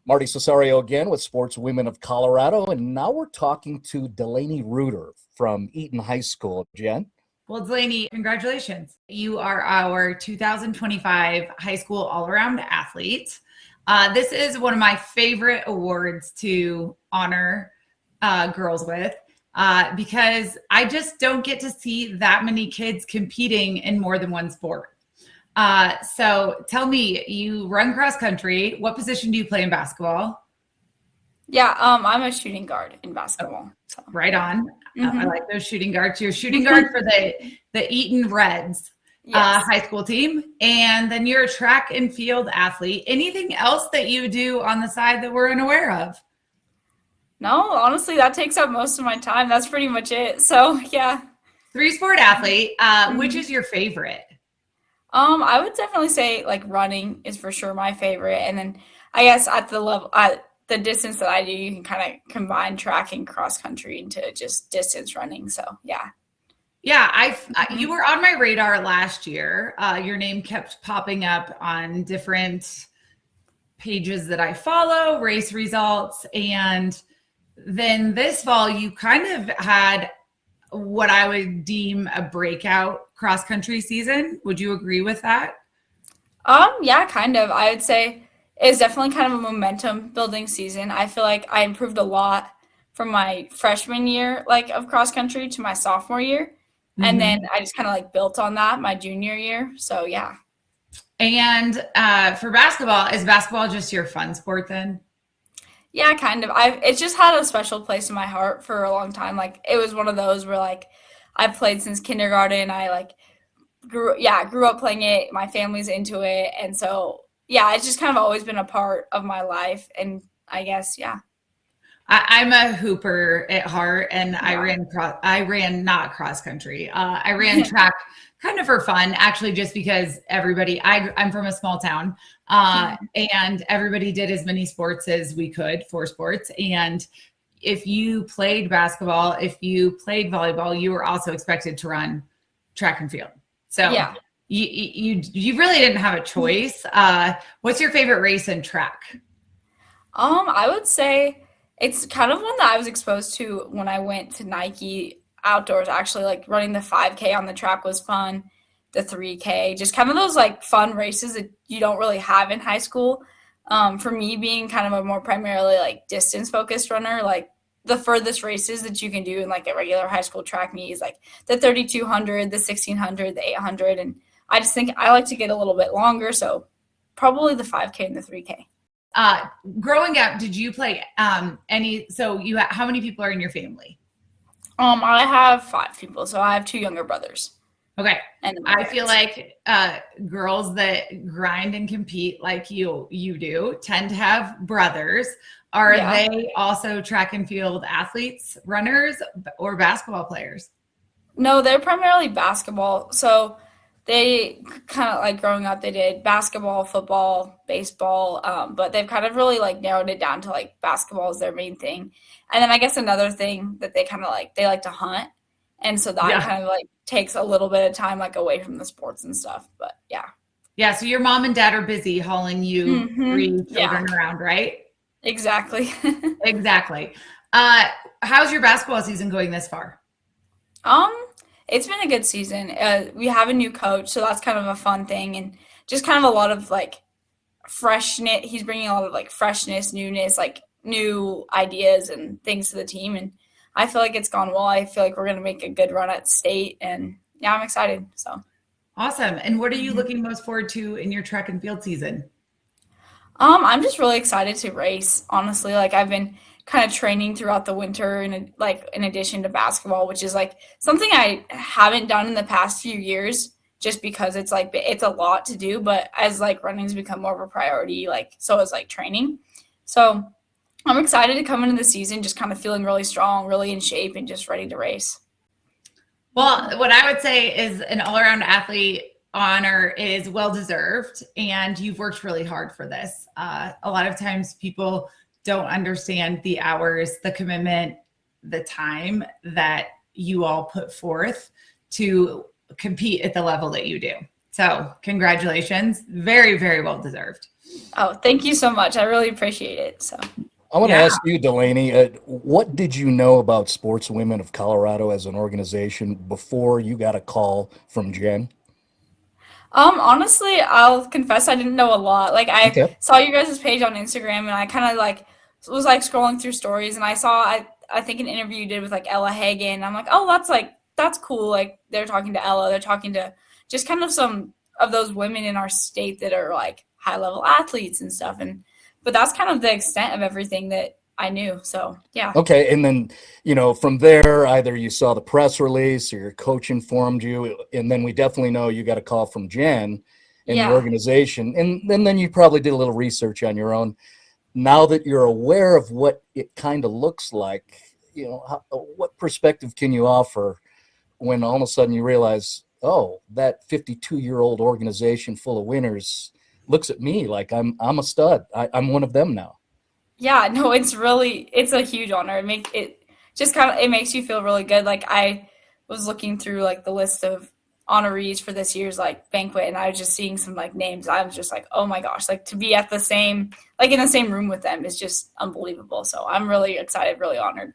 Marty Cesario again with Sportswomen of Colorado, and now we're talking to Delaney Reuter from Eaton High School. Jen? Well, Delaney, congratulations. You are our 2025 high school all-around athlete. This is one of my favorite awards to honor girls with because I just don't get to see that many kids competing in more than one sport. So tell me, you run cross country. What position do you play in basketball? Yeah, I'm a shooting guard in basketball. So. Right on. I like those shooting guards. You're a shooting guard for the Eaton Reds high school team. And then you're a track and field athlete. Anything else that you do on the side that we're unaware of? No, honestly, that takes up most of my time. That's pretty much it. So, yeah. 3-sport athlete. Which is your favorite? I would definitely say like running is for sure my favorite. And then I guess at the distance that I do, you can kind of combine track and cross country into just distance running. So, yeah. Yeah, you were on my radar last year. Your name kept popping up on different pages that I follow, race results. And then this fall, you kind of had what I would deem a breakout cross country season. Would you agree with that? Yeah, kind of. I would say it's definitely kind of a momentum building season. I feel like I improved a lot from my freshman year, of cross country to my sophomore year. Mm-hmm. And then I just kind of built on that my junior year. So yeah. And for basketball, is basketball just your fun sport then? Yeah, kind of. It's just had a special place in my heart for a long time. It was one of those where I've played since kindergarten. I grew up playing it. My family's into it. And so, yeah, it's just kind of always been a part of my life. And I guess, yeah. I'm a hooper at heart, and yeah. I ran not cross country. I ran track kind of for fun, actually, just because I'm from a small town, and everybody did as many sports as we could, 4 sports. And if you played basketball, if you played volleyball, you were also expected to run track and field. So yeah. You really didn't have a choice. What's your favorite race in track? I would say it's kind of one that I was exposed to when I went to Nike outdoors. Actually, running the 5K on the track was fun. The 3K, just kind of those fun races that you don't really have in high school. For me, being kind of a more primarily distance focused runner, the furthest races that you can do in a regular high school track meet is the 3,200, the 1,600, the 800, and I just think I like to get a little bit longer. So probably the 5K and the 3K. Growing up, did you play how many people are in your family? I have 5 people. So I have 2 younger brothers. Okay. And I feel like girls that grind and compete like you do tend to have brothers. Are they also track and field athletes, runners, or basketball players? No, they're primarily basketball. So they kind of growing up, they did basketball, football, baseball, but they've kind of really narrowed it down to basketball is their main thing. And then I guess another thing that they kind of they like to hunt. And so that kind of takes a little bit of time away from the sports and stuff. But yeah. Yeah. So your mom and dad are busy hauling you 3 children around, right? Exactly. Exactly. How's your basketball season going this far? It's been a good season. We have a new coach, so that's kind of a fun thing, and just kind of a lot of freshness. He's bringing a lot of freshness, newness, new ideas and things to the team, and I feel like it's gone well. I feel like we're going to make a good run at state, and yeah, I'm excited. So awesome. And what are you looking most forward to in your track and field season? I'm just really excited to race. Honestly, I've been kind of training throughout the winter, and in addition to basketball, which is something I haven't done in the past few years, just because it's it's a lot to do. But as running's become more of a priority, so is training. So I'm excited to come into the season just kind of feeling really strong, really in shape, and just ready to race. Well, what I would say is an all-around athlete honor is well-deserved, and you've worked really hard for this. A lot of times people don't understand the hours, the commitment, the time that you all put forth to compete at the level that you do. So congratulations. Very, very well deserved. Oh, thank you so much. I really appreciate it. So I want to Yeah. ask you, Delaney, what did you know about Sportswomen of Colorado as an organization before you got a call from Jen? honestly, I'll confess I didn't know a lot. Like I Okay. saw you guys' page on Instagram, and I kind of like was like scrolling through stories, and I saw I think an interview you did with like Ella Hagen. I'm like, oh, that's cool. Like they're talking to Ella, they're talking to just kind of some of those women in our state that are like high level athletes and stuff. But that's kind of the extent of everything that I knew. So yeah. Okay, and then, from there, either you saw the press release or your coach informed you, and then we definitely know you got a call from Jen and the Yeah. organization, and then you probably did a little research on your own. Now that you're aware of what it kind of looks like, what perspective can you offer when all of a sudden you realize, oh, that 52-year-old organization full of winners looks at me like I'm a stud. I'm one of them now. Yeah, no, it's a huge honor. It makes you feel really good. Like I was looking through like the list of honorees for this year's like banquet, and I was just seeing some like names. I was just like, oh my gosh, like to be at the same, like in the same room with them is just unbelievable. So I'm really excited, really honored.